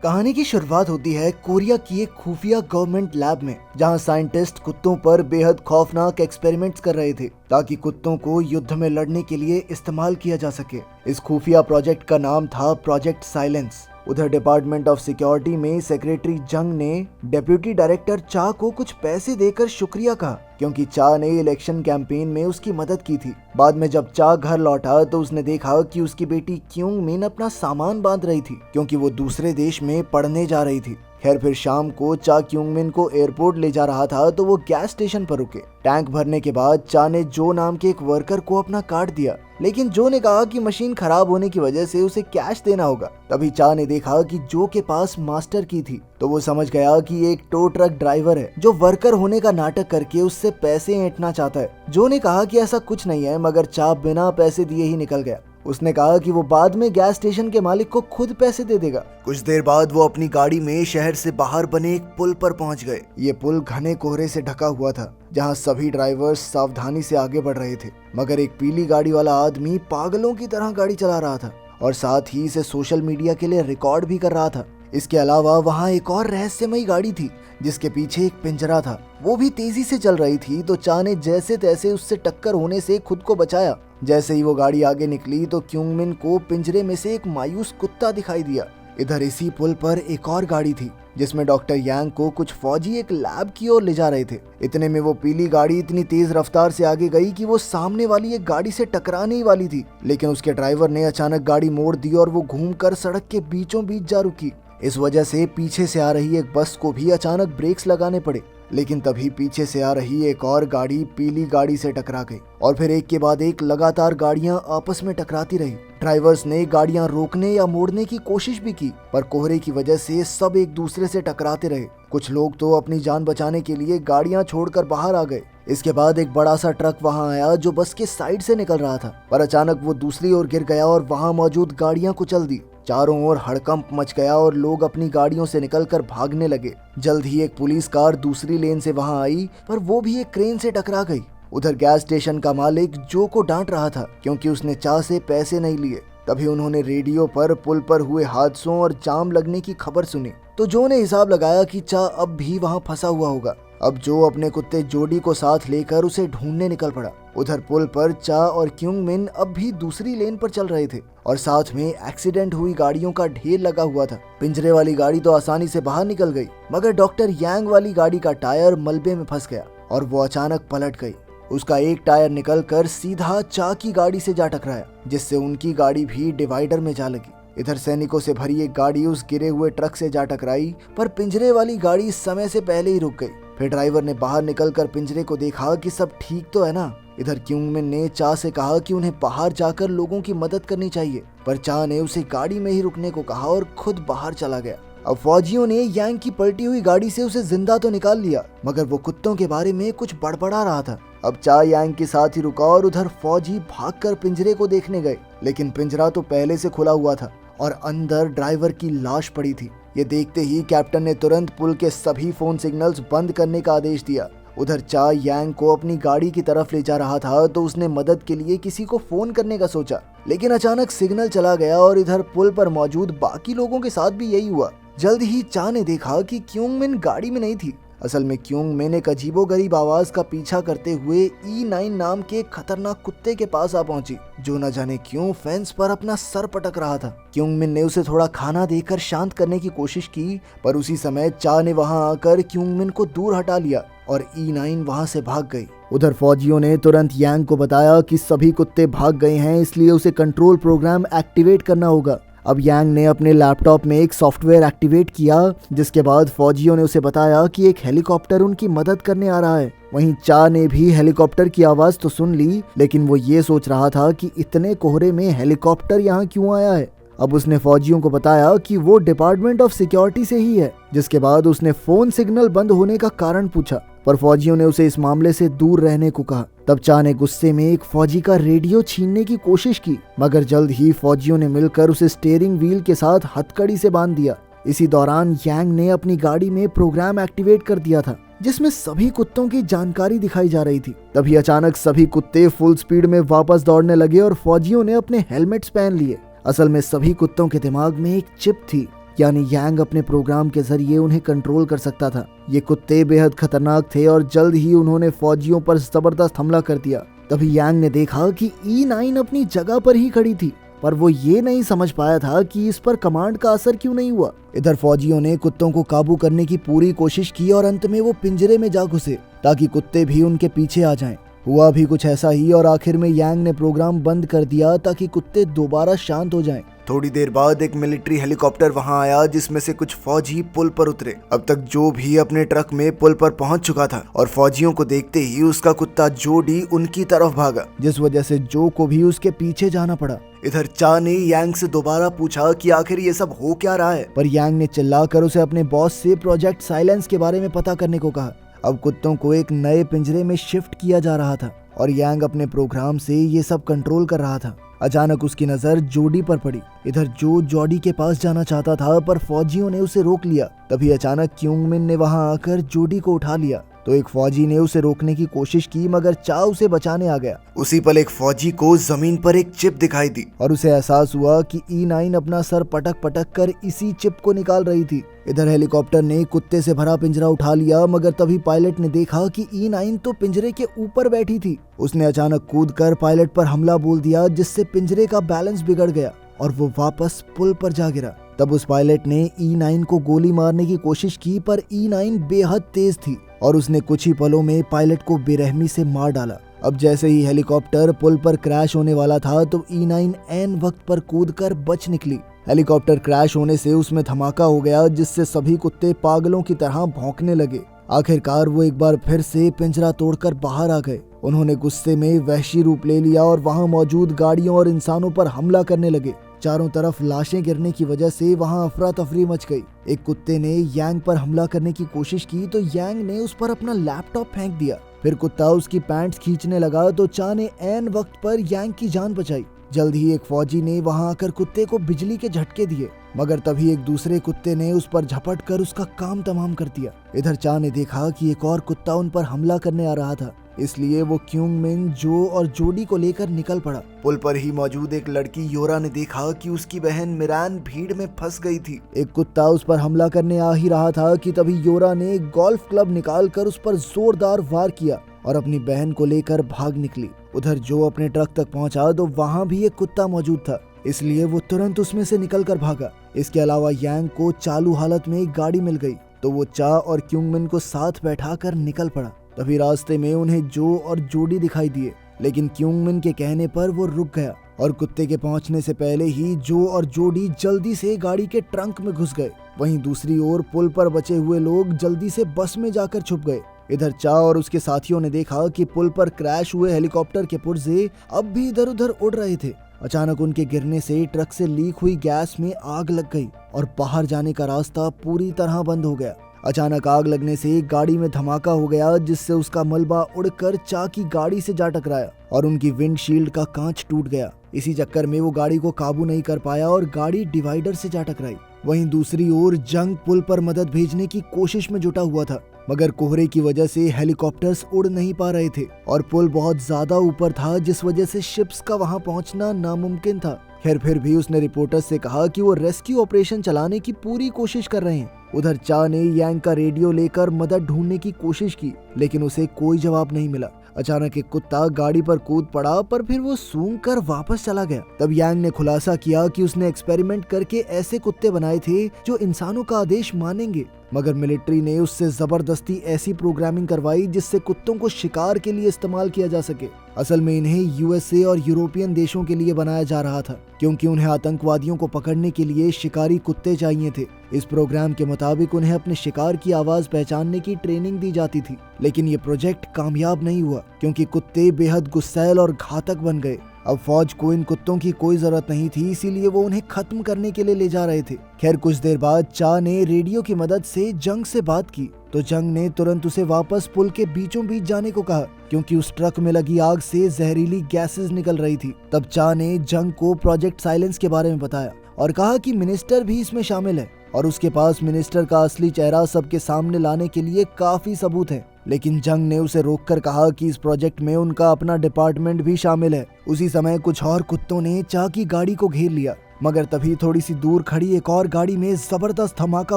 कहानी की शुरुआत होती है कोरिया की एक खुफिया गवर्नमेंट लैब में, जहां साइंटिस्ट कुत्तों पर बेहद खौफनाक एक्सपेरिमेंट्स कर रहे थे ताकि कुत्तों को युद्ध में लड़ने के लिए इस्तेमाल किया जा सके। इस खुफिया प्रोजेक्ट का नाम था प्रोजेक्ट साइलेंस। उधर डिपार्टमेंट ऑफ सिक्योरिटी में सेक्रेटरी जंग ने डेप्यूटी डायरेक्टर चा को कुछ पैसे देकर शुक्रिया कहा, क्योंकि चा ने इलेक्शन कैंपेन में उसकी मदद की थी। बाद में जब चा घर लौटा तो उसने देखा कि उसकी बेटी क्यूंग मिन अपना सामान बांध रही थी, क्योंकि वो दूसरे देश में पढ़ने जा रही थी। खैर फिर शाम को चा क्यूंग मिन को एयरपोर्ट ले जा रहा था तो वो गैस स्टेशन पर रुके। टैंक भरने के बाद चा ने जो नाम के एक वर्कर को अपना कार्ड दिया, लेकिन जो ने कहा कि मशीन खराब होने की वजह से उसे कैश देना होगा। तभी चा ने देखा कि जो के पास मास्टर की थी, तो वो समझ गया कि एक टो ट्रक ड्राइवर है जो वर्कर होने का नाटक करके उससे पैसे ऐंठना चाहता है। जो ने कहा कि ऐसा कुछ नहीं है, मगर चा बिना पैसे दिए ही निकल गया। उसने कहा कि वो बाद में गैस स्टेशन के मालिक को खुद पैसे दे देगा। कुछ देर बाद वो अपनी गाड़ी में शहर से बाहर बने एक पुल पर पहुंच गए। ये पुल घने कोहरे से ढका हुआ था, जहां सभी ड्राइवर्स सावधानी से आगे बढ़ रहे थे, मगर एक पीली गाड़ी वाला आदमी पागलों की तरह गाड़ी चला रहा था और साथ ही इसे सोशल मीडिया के लिए रिकॉर्ड भी कर रहा था। इसके अलावा वहाँ एक और रहस्यमयी गाड़ी थी जिसके पीछे एक पिंजरा था। वो भी तेजी से चल रही थी, तो चा ने जैसे तैसे उससे टक्कर होने से खुद को बचाया। जैसे ही वो गाड़ी आगे निकली तो क्यूंग मिन को पिंजरे में से एक मायूस कुत्ता दिखाई दिया। इधर इसी पुल पर एक और गाड़ी थी जिसमें डॉक्टर यांग को कुछ फौजी एक लैब की ओर ले जा रहे थे। इतने में वो पीली गाड़ी इतनी तेज रफ्तार से आगे गई कि वो सामने वाली एक गाड़ी से टकराने ही वाली थी, लेकिन उसके ड्राइवर ने अचानक गाड़ी मोड़ दी और वो घूमकर सड़क के बीचों बीच जा रुकी। इस वजह से पीछे से आ रही एक बस को भी अचानक ब्रेक्स लगाने पड़े, लेकिन तभी पीछे से आ रही एक और गाड़ी पीली गाड़ी से टकरा गई और फिर एक के बाद एक लगातार गाड़ियां आपस में टकराती रही। ड्राइवर्स ने गाड़ियां रोकने या मोड़ने की कोशिश भी की, पर कोहरे की वजह से सब एक दूसरे से टकराते रहे। कुछ लोग तो अपनी जान बचाने के लिए गाड़ियां छोड़कर बाहर आ गए। इसके बाद एक बड़ा सा ट्रक वहां आया जो बस के साइड से निकल रहा था, पर अचानक वो दूसरी ओर गिर गया और वहां मौजूद गाड़ियां कुचल दी। चारों ओर हड़कंप मच गया और लोग अपनी गाड़ियों से निकलकर भागने लगे। जल्द ही एक पुलिस कार दूसरी लेन से वहां आई, पर वो भी एक क्रेन से टकरा गई। उधर गैस स्टेशन का मालिक जो को डांट रहा था क्योंकि उसने चा से पैसे नहीं लिए। तभी उन्होंने रेडियो पर पुल पर हुए हादसों और जाम लगने की खबर सुनी, तो जो ने हिसाब लगाया कि चा अब भी वहां फंसा हुआ होगा। अब जो अपने कुत्ते जोडी को साथ लेकर उसे ढूंढने निकल पड़ा। उधर पुल पर चा और क्यूंग मिन अब भी दूसरी लेन पर चल रहे थे और साथ में एक्सीडेंट हुई गाड़ियों का ढेर लगा हुआ था। पिंजरे वाली गाड़ी तो आसानी से बाहर निकल गई, मगर डॉक्टर यांग वाली गाड़ी का टायर मलबे में फंस गया और वो अचानक पलट गई। उसका एक टायर निकलकर सीधा चा की गाड़ी से जा टकराया, जिससे उनकी गाड़ी भी डिवाइडर में जा लगी। इधर सैनिकों से भरी एक गाड़ी उस गिरे हुए ट्रक से जा टकराई, पर पिंजरे वाली गाड़ी समय से पहले ही रुक गई। फिर ड्राइवर ने बाहर निकलकर पिंजरे को देखा कि सब ठीक तो है ना। इधर क्यूंग मिन ने चा से कहा कि उन्हें बाहर जाकर लोगों की मदद करनी चाहिए, पर चा ने उसे गाड़ी में ही रुकने को कहा और खुद बाहर चला गया। अब फौजियों ने यांग की पलटी हुई गाड़ी से उसे जिंदा तो निकाल लिया, मगर वो कुत्तों के बारे में कुछ बड़बड़ा रहा था। अब चा यांग के साथ ही रुका और उधर फौजी भागकर पिंजरे को देखने गए, लेकिन पिंजरा तो पहले से खुला हुआ था और अंदर ड्राइवर की लाश पड़ी थी। ये देखते ही कैप्टन ने तुरंत पुल के सभी फोन सिग्नल्स बंद करने का आदेश दिया। उधर चा यांग को अपनी गाड़ी की तरफ ले जा रहा था, तो उसने मदद के लिए किसी को फोन करने का सोचा, लेकिन अचानक सिग्नल चला गया और इधर पुल पर मौजूद बाकी लोगों के साथ भी यही हुआ। जल्द ही चा ने देखा कि क्यूंग मिन गाड़ी में नहीं थी। असल में क्यूंग मिन एक अजीबोगरीब आवाज का पीछा करते हुए E9 नाम के खतरनाक कुत्ते के पास आ पहुंची, जो न जाने क्यों फेंस पर अपना सर पटक रहा था। क्यूंग मिन ने उसे थोड़ा खाना देकर शांत करने की कोशिश की, पर उसी समय चा ने वहां आकर क्यूंग मिन को दूर हटा लिया और E9 वहां से भाग गई। उधर फौजियों ने तुरंत यांग को बताया कि सभी कुत्ते भाग गए हैं, इसलिए उसे कंट्रोल प्रोग्राम एक्टिवेट करना होगा। अब यांग ने अपने लैपटॉप में एक सॉफ्टवेयर एक्टिवेट किया, जिसके बाद फौजियों ने उसे बताया कि एक हेलीकॉप्टर उनकी मदद करने आ रहा है। वहीं चा ने भी हेलीकॉप्टर की आवाज तो सुन ली, लेकिन वो ये सोच रहा था कि इतने कोहरे में हेलीकॉप्टर यहाँ क्यों आया है। अब उसने फौजियों को बताया कि वो डिपार्टमेंट ऑफ सिक्योरिटी से ही है, जिसके बाद उसने फोन सिग्नल बंद होने का कारण पूछा, पर फौजियों ने उसे इस मामले से दूर रहने को कहा। तब चा ने गुस्से में एक फौजी का रेडियो छीनने की कोशिश की, मगर जल्द ही फौजियों ने मिलकर उसे स्टीयरिंग व्हील के साथ हथकड़ी से बांध दिया। इसी दौरान यांग ने अपनी गाड़ी में प्रोग्राम एक्टिवेट कर दिया था, जिसमें सभी कुत्तों की जानकारी दिखाई जा रही थी। तभी अचानक सभी कुत्ते फुल स्पीड में वापस दौड़ने लगे और फौजियों ने अपने हेलमेट्स पहन लिए। असल में सभी कुत्तों के दिमाग में एक चिप थी यानी यांग अपने प्रोग्राम के जरिए उन्हें कंट्रोल कर सकता था। ये कुत्ते बेहद खतरनाक थे और जल्द ही उन्होंने फौजियों पर जबरदस्त हमला कर दिया। तभी यांग ने देखा कि E9 अपनी जगह पर ही खड़ी थी, पर वो ये नहीं समझ पाया था कि इस पर कमांड का असर क्यों नहीं हुआ। इधर फौजियों ने कुत्तों को काबू करने की पूरी कोशिश की और अंत में वो पिंजरे में जा घुसे ताकि कुत्ते भी उनके पीछे आ जाएं। हुआ भी कुछ ऐसा ही और आखिर में यांग ने प्रोग्राम बंद कर दिया ताकि कुत्ते दोबारा शांत हो जाएं। थोड़ी देर बाद एक मिलिट्री हेलीकॉप्टर वहां आया जिसमें से कुछ फौजी पुल पर उतरे। अब तक जो भी अपने ट्रक में पुल पर पहुंच चुका था और फौजियों को देखते ही उसका कुत्ता जोडी उनकी तरफ भागा, जिस वजह से जो को भी उसके पीछे जाना पड़ा। इधर चा ने यांग से दोबारा पूछा कि आखिर ये सब हो क्या रहा है, पर यांग ने चिल्लाकर उसे अपने बॉस से प्रोजेक्ट साइलेंस के बारे में पता करने को कहा। अब कुत्तों को एक नए पिंजरे में शिफ्ट किया जा रहा था और यांग अपने प्रोग्राम से ये सब कंट्रोल कर रहा था। अचानक उसकी नजर जोडी पर पड़ी। इधर जो जोडी के पास जाना चाहता था पर फौजियों ने उसे रोक लिया। तभी अचानक क्योंगमिन ने वहां आकर जोडी को उठा लिया तो एक फौजी ने उसे रोकने की कोशिश की मगर चा उसे बचाने आ गया। उसी पल एक फौजी को जमीन पर एक चिप दिखाई दी और उसे एहसास हुआ कि E9 अपना सर पटक पटक कर इसी चिप को निकाल रही थी। इधर हेलीकॉप्टर ने कुत्ते से भरा पिंजरा उठा लिया मगर तभी पायलट ने देखा कि E9 तो पिंजरे के ऊपर बैठी थी। उसने अचानक कूदकर पायलट पर हमला बोल दिया जिससे पिंजरे का बैलेंस बिगड़ गया और वो वापस पुल पर जा गिरा। तब उस पायलट ने E9 को गोली मारने की कोशिश की पर E9 बेहद तेज थी और उसने कुछ ही पलों में पायलट को बेरहमी से मार डाला। अब जैसे ही हेलीकॉप्टर पुल पर क्रैश होने वाला था तो E9 ऐन वक्त पर कूदकर बच निकली। हेलीकॉप्टर क्रैश होने से उसमें धमाका हो गया जिससे सभी कुत्ते पागलों की तरह भौंकने लगे। आखिरकार वो एक बार फिर से पिंजरा तोड़कर बाहर आ गए। उन्होंने गुस्से में वहशी रूप ले लिया और वहां मौजूद गाड़ियों और इंसानों पर हमला करने लगे। चारों तरफ लाशें गिरने की वजह से वहां अफरा तफरी मच गई। एक कुत्ते ने यांग पर हमला करने की कोशिश की तो यांग ने उस पर अपना लैपटॉप फेंक दिया। फिर कुत्ता उसकी पैंट्स खींचने लगा तो चा ने ऐन वक्त पर यांग की जान बचाई। जल्द ही एक फौजी ने वहां आकर कुत्ते को बिजली के झटके दिए मगर तभी एक दूसरे कुत्ते ने उस पर झपट कर उसका काम तमाम कर दिया। इधर चा ने देखा कि एक और कुत्ता उन पर हमला करने आ रहा था, इसलिए वो क्योंगमिन, जो और जोडी को लेकर निकल पड़ा। पुल पर ही मौजूद एक लड़की योरा ने देखा कि उसकी बहन मिरान भीड़ में फंस गई थी। एक कुत्ता उस पर हमला करने आ ही रहा था कि तभी योरा ने गोल्फ क्लब निकाल कर उस पर जोरदार वार किया और अपनी बहन को लेकर भाग निकली। उधर जो अपने ट्रक तक पहुंचा तो वहां भी एक कुत्ता मौजूद था, इसलिए वो तुरंत उसमें से निकल कर भागा। इसके अलावा यांग को चालू हालत में एक गाड़ी मिल गई तो वो चा और क्योंगमिन को साथ बैठाकर निकल पड़ा। तभी रास्ते में उन्हें जो और जोडी दिखाई दिए, लेकिन क्योंगमिन के कहने पर वो रुक गया और कुत्ते के पहुंचने से पहले ही जो और जोडी जल्दी से गाड़ी के ट्रंक में घुस गए। वहीं दूसरी ओर पुल पर बचे हुए लोग जल्दी से बस में जाकर छुप गए। इधर चा और उसके साथियों ने देखा कि पुल पर क्रैश हुए हेलीकॉप्टर के पुर्जे अब भी इधर उधर उड़ रहे थे। अचानक उनके गिरने से ट्रक से लीक हुई गैस में आग लग गई और बाहर जाने का रास्ता पूरी तरह बंद हो गया। अचानक आग लगने से गाड़ी में धमाका हो गया जिससे उसका मलबा उड़कर चा की गाड़ी से जा टकराया और उनकी विंडशील्ड का कांच टूट गया। इसी चक्कर में वो गाड़ी को काबू नहीं कर पाया और गाड़ी डिवाइडर से जा टकराई। वहीं दूसरी ओर जंग पुल पर मदद भेजने की कोशिश में जुटा हुआ था मगर कोहरे की वजह से हेलीकॉप्टर्स उड़ नहीं पा रहे थे और पुल बहुत ज्यादा ऊपर था जिस वजह से शिप्स का वहां पहुंचना नामुमकिन था। खैर फिर भी उसने रिपोर्टर्स से कहा कि वो रेस्क्यू ऑपरेशन चलाने की पूरी कोशिश कर रहे हैं। उधर चा ने यांग का रेडियो लेकर मदद ढूंढने की कोशिश की लेकिन उसे कोई जवाब नहीं मिला। अचानक एक कुत्ता गाड़ी पर कूद पड़ा पर फिर वो सूंघ कर वापस चला गया। तब यांग ने खुलासा किया कि उसने एक्सपेरिमेंट करके ऐसे कुत्ते बनाए थे जो इंसानों का आदेश मानेंगे, मगर मिलिट्री ने उससे जबरदस्ती ऐसी प्रोग्रामिंग करवाई जिससे कुत्तों को शिकार के लिए इस्तेमाल किया जा सके। असल में इन्हें USA और यूरोपियन देशों के लिए बनाया जा रहा था क्योंकि उन्हें आतंकवादियों को पकड़ने के लिए शिकारी कुत्ते चाहिए थे। इस प्रोग्राम के मुताबिक उन्हें अपने शिकार की आवाज पहचानने की ट्रेनिंग दी जाती थी, लेकिन ये प्रोजेक्ट कामयाब नहीं हुआ क्योंकि कुत्ते बेहद गुस्सैल और घातक बन गए। अब फौज को इन कुत्तों की कोई जरूरत नहीं थी, इसीलिए वो उन्हें खत्म करने के लिए ले जा रहे थे। खैर कुछ देर बाद चा ने रेडियो की मदद से जंग से बात की तो जंग ने तुरंत उसे वापस पुल के बीचों बीच जाने को कहा क्योंकि उस ट्रक में लगी आग से जहरीली गैसेस निकल रही थी। तब चा ने जंग को प्रोजेक्ट साइलेंस के बारे में बताया और कहा कि मिनिस्टर भी इसमें शामिल है और उसके पास मिनिस्टर का असली चेहरा सबके सामने लाने के लिए काफी सबूत है। लेकिन जंग ने उसे रोककर कहा कि इस प्रोजेक्ट में उनका अपना डिपार्टमेंट भी शामिल है। उसी समय कुछ और कुत्तों ने चा की गाड़ी को घेर लिया मगर तभी थोड़ी सी दूर खड़ी एक और गाड़ी में जबरदस्त धमाका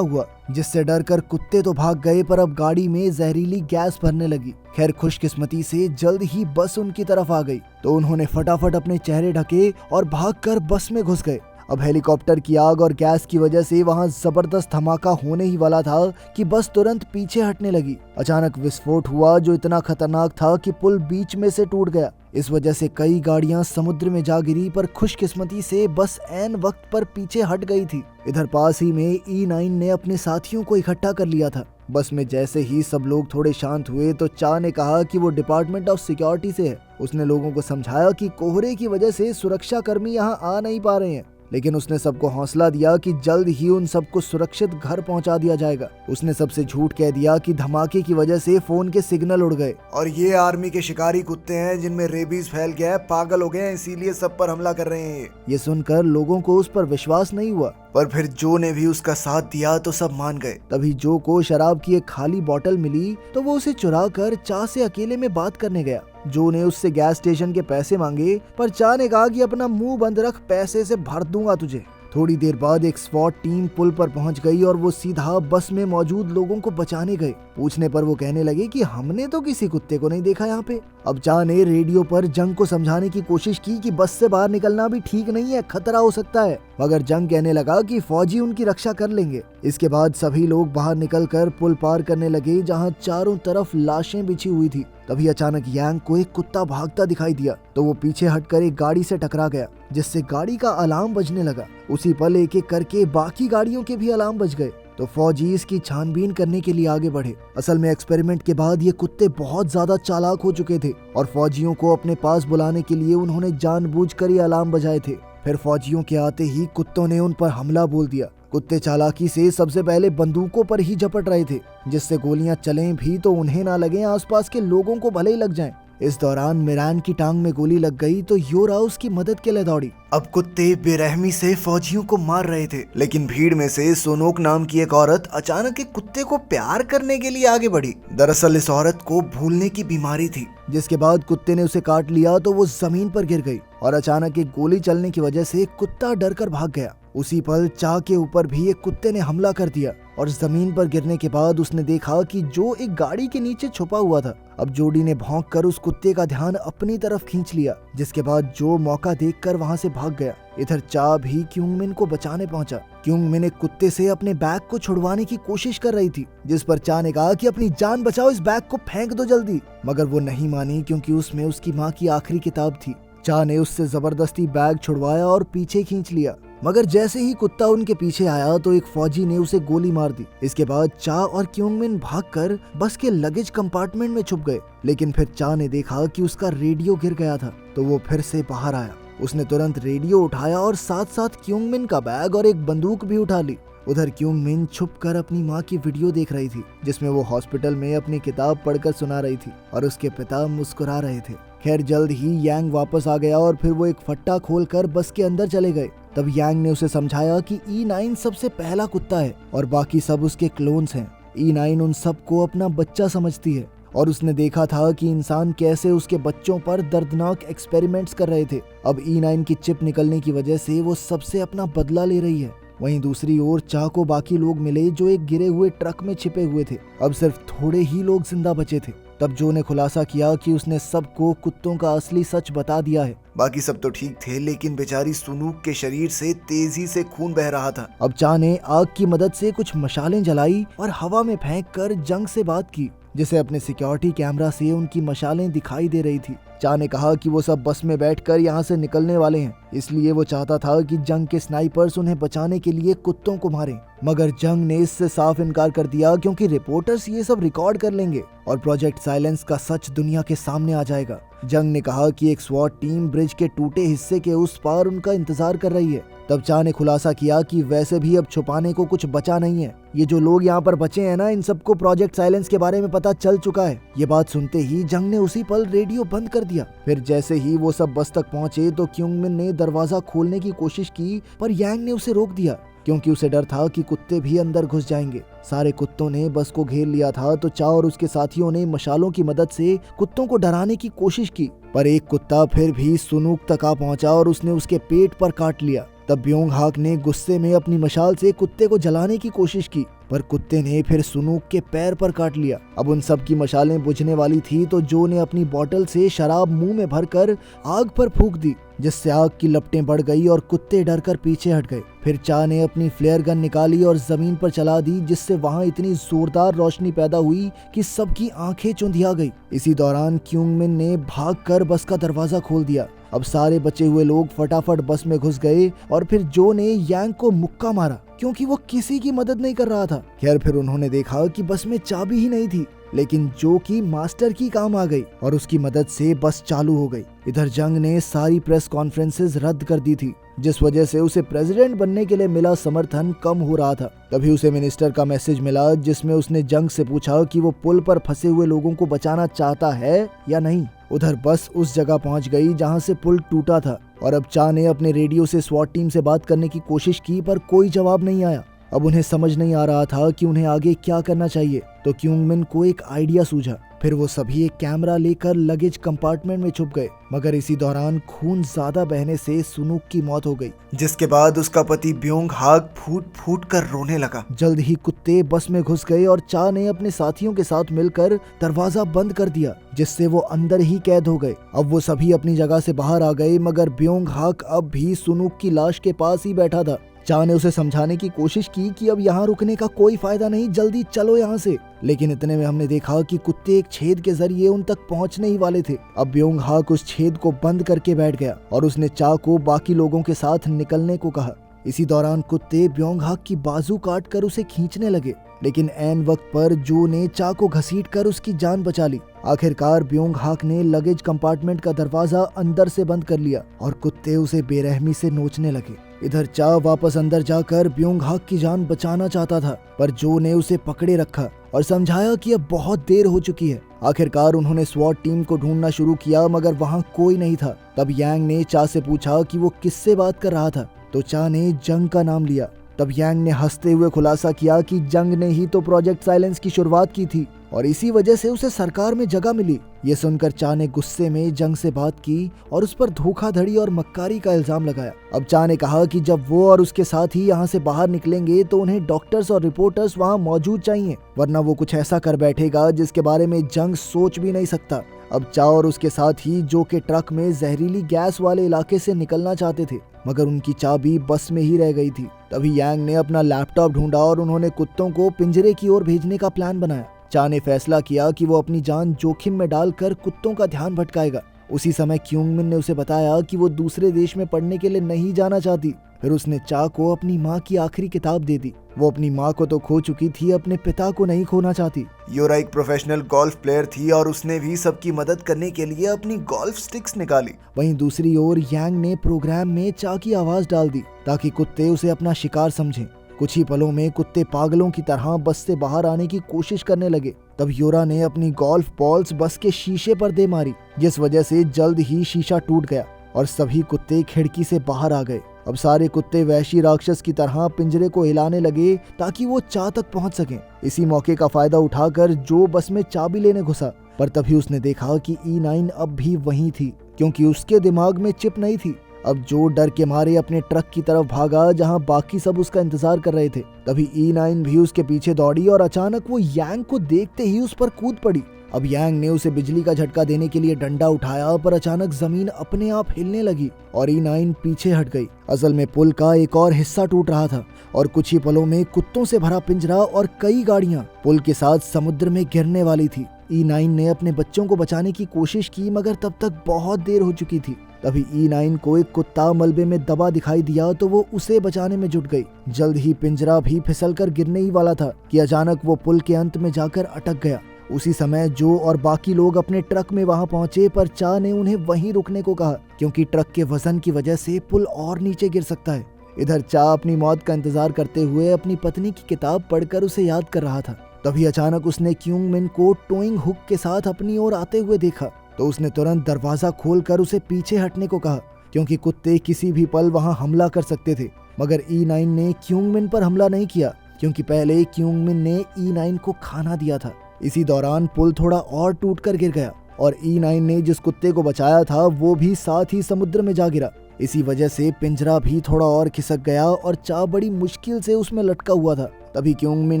हुआ, जिससे डरकर कुत्ते तो भाग गए पर अब गाड़ी में जहरीली गैस भरने लगी। खैर खुशकिस्मती से जल्द ही बस उनकी तरफ आ गई तो उन्होंने फटाफट अपने चेहरे ढके और भागकर बस में घुस गए। अब हेलीकॉप्टर की आग और गैस की वजह से वहां जबरदस्त धमाका होने ही वाला था कि बस तुरंत पीछे हटने लगी। अचानक विस्फोट हुआ जो इतना खतरनाक था कि पुल बीच में से टूट गया। इस वजह से कई गाड़ियां समुद्र में जा गिरी पर खुशकिस्मती से बस ऐन वक्त पर पीछे हट गई थी। इधर पास ही में E9 ने अपने साथियों को इकट्ठा कर लिया था। बस में जैसे ही सब लोग थोड़े शांत हुए तो चा ने कहा कि वो डिपार्टमेंट ऑफ सिक्योरिटी से है। उसने लोगों को समझाया कि कोहरे की वजह से सुरक्षा कर्मी यहाँ आ नहीं पा रहे हैं, लेकिन उसने सबको हौसला दिया कि जल्द ही उन सबको सुरक्षित घर पहुंचा दिया जाएगा। उसने सबसे झूठ कह दिया कि धमाके की वजह से फोन के सिग्नल उड़ गए और ये आर्मी के शिकारी कुत्ते हैं जिनमें रेबीज फैल गया है, पागल हो गए हैं, इसीलिए सब पर हमला कर रहे हैं। ये सुनकर लोगों को उस पर विश्वास नहीं हुआ, पर फिर जो ने भी उसका साथ दिया तो सब मान गए। तभी जो को शराब की एक खाली बोतल मिली तो वो उसे चुरा कर चा से अकेले में बात करने गया। जो ने उससे गैस स्टेशन के पैसे मांगे पर चा ने कहा कि अपना मुंह बंद रख, पैसे से भर दूंगा तुझे। थोड़ी देर बाद एक स्वॉट टीम पुल पर पहुंच गई और वो सीधा बस में मौजूद लोगों को बचाने गए। पूछने पर वो कहने लगे कि हमने तो किसी कुत्ते को नहीं देखा यहाँ पे। अब चा ने रेडियो पर जंग को समझाने की कोशिश की कि बस से बाहर निकलना भी ठीक नहीं है, खतरा हो सकता है, मगर जंग कहने लगा कि फौजी उनकी रक्षा कर लेंगे। इसके बाद सभी लोग बाहर निकलकर पुल पार करने लगे जहाँ चारों तरफ लाशें बिछी हुई थी। तभी अचानक यांग को एक कुत्ता भागता दिखाई दिया तो वो पीछे हटकर एक गाड़ी से टकरा गया, जिससे गाड़ी का अलार्म बजने लगा। उसी पल एक एक करके बाकी गाड़ियों के भी अलार्म बज गए तो फौजी इसकी छानबीन करने के लिए आगे बढ़े। असल में एक्सपेरिमेंट के बाद ये कुत्ते बहुत ज्यादा चालाक हो चुके थे और फौजियों को अपने पास बुलाने के लिए उन्होंने जानबूझकर ये अलार्म बजाए थे। फिर फौजियों के आते ही कुत्तों ने उन पर हमला बोल दिया। कुत्ते चालाकी से सबसे पहले बंदूकों पर ही झपट रहे थे, जिससे गोलियां चलें भी तो उन्हें ना लगे, आसपास के लोगों को भले ही लग जाएं। इस दौरान मिरान की टांग में गोली लग गई तो योरा उसकी मदद के लिए दौड़ी। अब कुत्ते बेरहमी से फौजियों को मार रहे थे, लेकिन भीड़ में से सोनोक नाम की एक औरत अचानक एक कुत्ते को प्यार करने के लिए आगे बढ़ी। दरअसल इस औरत को भूलने की बीमारी थी, जिसके बाद कुत्ते ने उसे काट लिया तो वो जमीन पर गिर गई और अचानक एक गोली चलने की वजह से कुत्ता डरकर भाग गया। उसी पल चा के ऊपर भी एक कुत्ते ने हमला कर दिया और जमीन पर गिरने के बाद उसने देखा कि जो एक गाड़ी के नीचे छुपा हुआ था। अब जोडी ने भौंककर उस कुत्ते का ध्यान अपनी तरफ खींच लिया, जिसके बाद जो मौका देखकर वहां से भाग गया। इधर चा भी क्यूंगमिन को बचाने पहुंचा। क्यूंगमिन एक कुत्ते से अपने बैग को छुड़वाने की कोशिश कर रही थी, जिस पर चा ने कहा कि अपनी जान बचाओ, इस बैग को फेंक दो जल्दी, मगर वो नहीं मानी क्योंकि उसमें उसकी माँ की आखिरी किताब थी। चा ने उससे जबरदस्ती बैग छुड़वाया और पीछे खींच लिया, मगर जैसे ही कुत्ता उनके पीछे आया तो एक फौजी ने उसे गोली मार दी। इसके बाद चा और क्यूंगमिन भागकर बस के लगेज कंपार्टमेंट में छुप गए, लेकिन फिर चा ने देखा कि उसका रेडियो गिर गया था तो वो फिर से बाहर आया। उसने तुरंत रेडियो उठाया और साथ साथ क्यूंगमिन का बैग और एक बंदूक भी उठा ली। उधर क्यूंगमिन छुपकर अपनी माँ की वीडियो देख रही थी, जिसमें वो हॉस्पिटल में अपनी किताब पढ़कर सुना रही थी और उसके पिता मुस्कुरा रहे थे। खैर जल्द ही यांग वापस आ गया और फिर वो एक फट्टा खोलकर बस के अंदर चले गए। तब यांग ने उसे समझाया कि E9 सबसे पहला कुत्ता है और बाकी सब उसके क्लोन्स हैं। E9 उन सबको अपना बच्चा समझती है और उसने देखा था कि इंसान कैसे उसके बच्चों पर दर्दनाक एक्सपेरिमेंट्स कर रहे थे। अब E9 की चिप निकलने की वजह से वो सबसे अपना बदला ले रही है। वहीं दूसरी ओर चा को बाकी लोग मिले जो एक गिरे हुए ट्रक में छिपे हुए थे। अब सिर्फ थोड़े ही लोग जिंदा बचे थे। तब जो ने खुलासा किया कि उसने सबको कुत्तों का असली सच बता दिया है। बाकी सब तो ठीक थे, लेकिन बेचारी सुनूक के शरीर से तेजी से खून बह रहा था। अब चा ने आग की मदद से कुछ मशालें जलाई और हवा में फेंककर जंग से बात की, जिसे अपने सिक्योरिटी कैमरा से उनकी मशालें दिखाई दे रही थी। चा ने कहा कि वो सब बस में बैठकर यहाँ से निकलने वाले हैं, इसलिए वो चाहता था कि जंग के स्नाइपर्स उन्हें बचाने के लिए कुत्तों को मारें। मगर जंग ने इससे साफ इनकार कर दिया क्योंकि रिपोर्टर्स ये सब रिकॉर्ड कर लेंगे और प्रोजेक्ट साइलेंस का सच दुनिया के सामने आ जाएगा। जंग ने कहा कि एक स्वॉट टीम ब्रिज के टूटे हिस्से के उस पार उनका इंतजार कर रही है। तब चा ने खुलासा किया कि वैसे भी अब छुपाने को कुछ बचा नहीं है। ये जो लोग यहाँ पर बचे हैं ना, इन सबको प्रोजेक्ट साइलेंस के बारे में पता चल चुका है। ये बात सुनते ही जंग ने उसी पल रेडियो बंद कर दिया। फिर जैसे ही वो सब बस तक पहुंचे तो क्यूंगमिन ने दरवाजा खोलने की कोशिश की, पर यांग ने उसे रोक दिया क्योंकि उसे डर था कि कुत्ते भी अंदर घुस जाएंगे। सारे कुत्तों ने बस को घेर लिया था तो चा और उसके साथियों ने मशालों की मदद से कुत्तों को डराने की कोशिश की, पर एक कुत्ता फिर भी सुनूक तक आ पहुंचा और उसने उसके पेट पर काट लिया। तब ब्योंग हाक ने गुस्से में अपनी मशाल से कुत्ते को जलाने की कोशिश की, पर कुत्ते ने फिर सुनूक के पैर पर काट लिया। अब उन सब की मशालें बुझने वाली थी तो जो ने अपनी बोतल से शराब मुंह में भरकर आग पर फूंक दी, जिससे आग की लपटें बढ़ गई और कुत्ते डरकर पीछे हट गए। फिर चा ने अपनी फ्लेयर गन निकाली और जमीन पर चला दी, जिससे वहां इतनी जोरदार रोशनी पैदा हुई कि सबकी आंखें चुंधिया गई। इसी दौरान क्यूंग मिन ने भागकर बस का दरवाजा खोल दिया। अब सारे बचे हुए लोग फटाफट बस में घुस गए और फिर जो ने यांग को मुक्का मारा, क्योंकि वो किसी की मदद नहीं कर रहा था। खैर फिर उन्होंने देखा कि बस में चाबी ही नहीं थी, लेकिन जो की मास्टर की काम आ गई और उसकी मदद से बस चालू हो गई। इधर जंग ने सारी प्रेस कॉन्फ्रेंसेस रद्द कर दी थी, जिस वजह से उसे प्रेसिडेंट बनने के लिए मिला समर्थन कम हो रहा था। तभी उसे मिनिस्टर का मैसेज मिला, जिसमें उसने जंग से पूछा कि वो पुल पर फंसे हुए लोगों को बचाना चाहता है या नहीं। उधर बस उस जगह पहुंच गई जहां से पुल टूटा था और अब चा ने अपने रेडियो से स्वॉट टीम से बात करने की कोशिश की, पर कोई जवाब नहीं आया। अब उन्हें समझ नहीं आ रहा था कि उन्हें आगे क्या करना चाहिए, तो क्यूंग मिन को एक आइडिया सूझा। फिर वो सभी एक कैमरा लेकर लगेज कंपार्टमेंट में छुप गए, मगर इसी दौरान खून ज्यादा बहने से सुनूक की मौत हो गई, जिसके बाद उसका पति ब्योंग हाक फूट फूट कर रोने लगा। जल्द ही कुत्ते बस में घुस गए और चा ने अपने साथियों के साथ मिलकर दरवाजा बंद कर दिया, जिससे वो अंदर ही कैद हो गए। अब वो सभी अपनी जगह से बाहर आ गए, मगर ब्योंग हाक अब भी सुनूक की लाश के पास ही बैठा था। चा ने उसे समझाने की कोशिश की कि अब यहाँ रुकने का कोई फायदा नहीं, जल्दी चलो यहाँ से। लेकिन इतने में हमने देखा कि कुत्ते एक छेद के जरिए उन तक पहुँचने ही वाले थे। अब ब्योंग हाक उस छेद को बंद करके बैठ गया और उसने चा को बाकी लोगों के साथ निकलने को कहा। इसी दौरान कुत्ते ब्योंग हाक की बाजू काट कर उसे खींचने लगे, लेकिन ऐन वक्त पर जो ने चा को घसीटकर उसकी जान बचा ली। आखिरकार ब्योंग हाक ने लगेज कंपार्टमेंट का दरवाजा अंदर से बंद कर लिया और कुत्ते उसे बेरहमी से नोचने लगे। इधर चा वापस अंदर जाकर ब्योंग हाक की जान बचाना चाहता था, पर जो ने उसे पकड़े रखा और समझाया कि अब बहुत देर हो चुकी है। आखिरकार उन्होंने स्वॉट टीम को ढूंढना शुरू किया, मगर वहाँ कोई नहीं था। तब यांग ने चा से पूछा कि वो किससे बात कर रहा था, तो चा ने जंग का नाम लिया। तब यांग ने हंसते हुए खुलासा किया कि जंग ने ही तो प्रोजेक्ट साइलेंस की शुरुआत की थी और इसी वजह से उसे सरकार में जगह मिली। ये सुनकर चा ने गुस्से में जंग से बात की और उस पर धोखाधड़ी और मक्कारी का इल्जाम लगाया। अब चा ने कहा कि जब वो और उसके साथी यहाँ से बाहर निकलेंगे तो उन्हें डॉक्टर्स और रिपोर्टर्स वहाँ मौजूद चाहिए, वरना वो कुछ ऐसा कर बैठेगा जिसके बारे में जंग सोच भी नहीं सकता। अब चा और उसके साथ ही जो के ट्रक में जहरीली गैस वाले इलाके से निकलना चाहते थे, मगर उनकी चाबी बस में ही रह गई थी। तभी यांग ने अपना लैपटॉप ढूंढा और उन्होंने कुत्तों को पिंजरे की ओर भेजने का प्लान बनाया। चा ने फैसला किया कि वो अपनी जान जोखिम में डालकर कुत्तों का ध्यान भटकाएगा। उसी समय क्यूंग मिन ने उसे बताया कि वो दूसरे देश में पढ़ने के लिए नहीं जाना चाहती। फिर उसने चा को अपनी माँ की आखिरी किताब दे दी। वो अपनी माँ को तो खो चुकी थी, अपने पिता को नहीं खोना चाहती। योरा एक प्रोफेशनल गोल्फ प्लेयर थी और उसने भी सबकी मदद करने के लिए अपनी गोल्फ स्टिक्स निकाली। वहीं दूसरी ओर यांग ने प्रोग्राम में चा की आवाज डाल दी ताकि कुत्ते उसे अपना शिकार समझें। कुछ ही पलों में कुत्ते पागलों की तरह बस से बाहर आने की कोशिश करने लगे। तब योरा ने अपनी गोल्फ बॉल्स बस के शीशे पर दे मारी, जिस वजह से जल्द ही शीशा टूट गया और सभी कुत्ते खिड़की से बाहर आ गए। अब सारे कुत्ते वैशी राक्षस की तरह पिंजरे को हिलाने लगे ताकि वो चा तक पहुंच सकें। इसी मौके का फायदा उठाकर जो बस में चाबी लेने घुसा, पर तभी उसने देखा कि E9 अब भी वहीं थी, क्योंकि उसके दिमाग में चिप नहीं थी। अब जो डर के मारे अपने ट्रक की तरफ भागा जहां बाकी सब उसका इंतजार कर रहे थे। तभी E9 भी उसके पीछे दौड़ी और अचानक वो यांग को देखते ही उस पर कूद पड़ी। अब यांग ने उसे बिजली का झटका देने के लिए डंडा उठाया, पर अचानक जमीन अपने आप हिलने लगी और E9 पीछे हट गई। असल में पुल का एक और हिस्सा टूट रहा था और कुछ ही पलों में कुत्तों से भरा पिंजरा और कई गाड़ियां पुल के साथ समुद्र में गिरने वाली थी। E9 ने अपने बच्चों को बचाने की कोशिश की, मगर तब तक बहुत देर हो चुकी थी। तभी E9 को एक कुत्ता मलबे में दबा दिखाई दिया तो वो उसे बचाने में जुट गई। जल्द ही पिंजरा भी फिसलकर गिरने ही वाला था कि अचानक वो पुल के अंत में जाकर अटक गया। उसी समय जो और बाकी लोग अपने ट्रक में वहां पहुंचे, पर चा ने उन्हें वहीं रुकने को कहा, क्योंकि ट्रक के वजन की वजह से पुल और नीचे गिर सकता है। इधर चा अपनी मौत का इंतजार करते हुए अपनी पत्नी की किताब पढ़कर उसे याद कर रहा था। तभी अचानक उसने क्यूंग मिन को टोइंग हुक के साथ अपनी ओर आते हुए देखा, तो उसने तुरंत दरवाजा खोलकर उसे पीछे हटने को कहा, क्योंकि कुत्ते किसी भी पल वहां हमला कर सकते थे। मगर E9 ने क्यूंग मिन पर हमला नहीं किया, क्योंकि पहले क्यूंग मिन ने E9 को खाना दिया था। इसी दौरान पुल थोड़ा और टूटकर गिर गया और E9 ने जिस कुत्ते को बचाया था वो भी साथ ही समुद्र में जा गिरा। इसी वजह से पिंजरा भी थोड़ा और खिसक गया और चा बड़ी मुश्किल से उसमें लटका हुआ था। तभी क्योंगमिन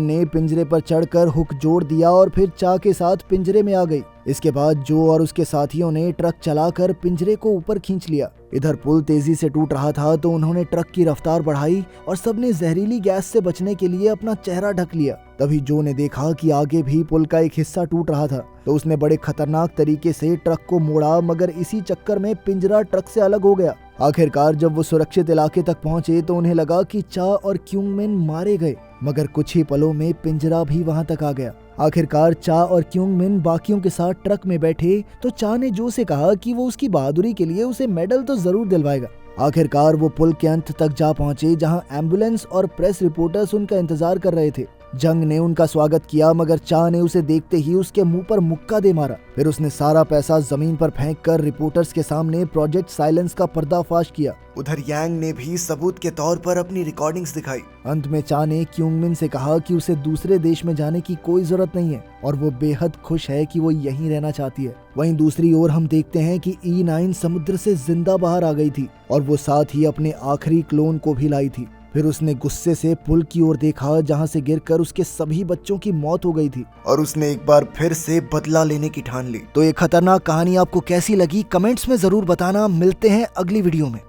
ने पिंजरे पर चढ़कर हुक जोड़ दिया और फिर चा के साथ पिंजरे में आ गई। इसके बाद जो और उसके साथियों ने ट्रक चलाकर पिंजरे को ऊपर खींच लिया। इधर पुल तेजी से टूट रहा था तो उन्होंने ट्रक की रफ्तार बढ़ाई और सबने जहरीली गैस से बचने के लिए अपना चेहरा ढक लिया। तभी जो ने देखा कि आगे भी पुल का एक हिस्सा टूट रहा था तो उसने बड़े खतरनाक तरीके से ट्रक को मोड़ा, मगर इसी चक्कर में पिंजरा ट्रक से अलग हो गया। आखिरकार जब वो सुरक्षित इलाके तक पहुंचे तो उन्हें लगा कि चा और क्योंगमिन मारे गए, मगर कुछ ही पलों में पिंजरा भी वहां तक आ गया। आखिरकार चा और क्योंगमिन बाकियों के साथ ट्रक में बैठे तो चा ने जो से कहा कि वो उसकी बहादुरी के लिए उसे मेडल तो जरूर दिलवाएगा। आखिरकार वो पुल के अंत तक जा पहुंचे जहां एम्बुलेंस और प्रेस रिपोर्टर्स उनका इंतजार कर रहे थे। जंग ने उनका स्वागत किया, मगर चा ने उसे देखते ही उसके मुंह पर मुक्का दे मारा। फिर उसने सारा पैसा जमीन पर फेंककर रिपोर्टर्स के सामने प्रोजेक्ट साइलेंस का पर्दाफाश किया। उधर यांग ने भी सबूत के तौर पर अपनी रिकॉर्डिंग्स दिखाई। अंत में चा ने क्योंगमिन से कहा कि उसे दूसरे देश में जाने की कोई जरूरत नहीं है और वो बेहद खुश है कि वो यहीं रहना चाहती है। वहीं दूसरी ओर हम देखते हैं कि E9 समुद्र से जिंदा बाहर आ गई थी और वो साथ ही अपने आखिरी क्लोन को भी लाई थी। फिर उसने गुस्से से पुल की ओर देखा जहां से गिरकर उसके सभी बच्चों की मौत हो गई थी और उसने एक बार फिर से बदला लेने की ठान ली। तो ये खतरनाक कहानी आपको कैसी लगी कमेंट्स में जरूर बताना। मिलते हैं अगली वीडियो में।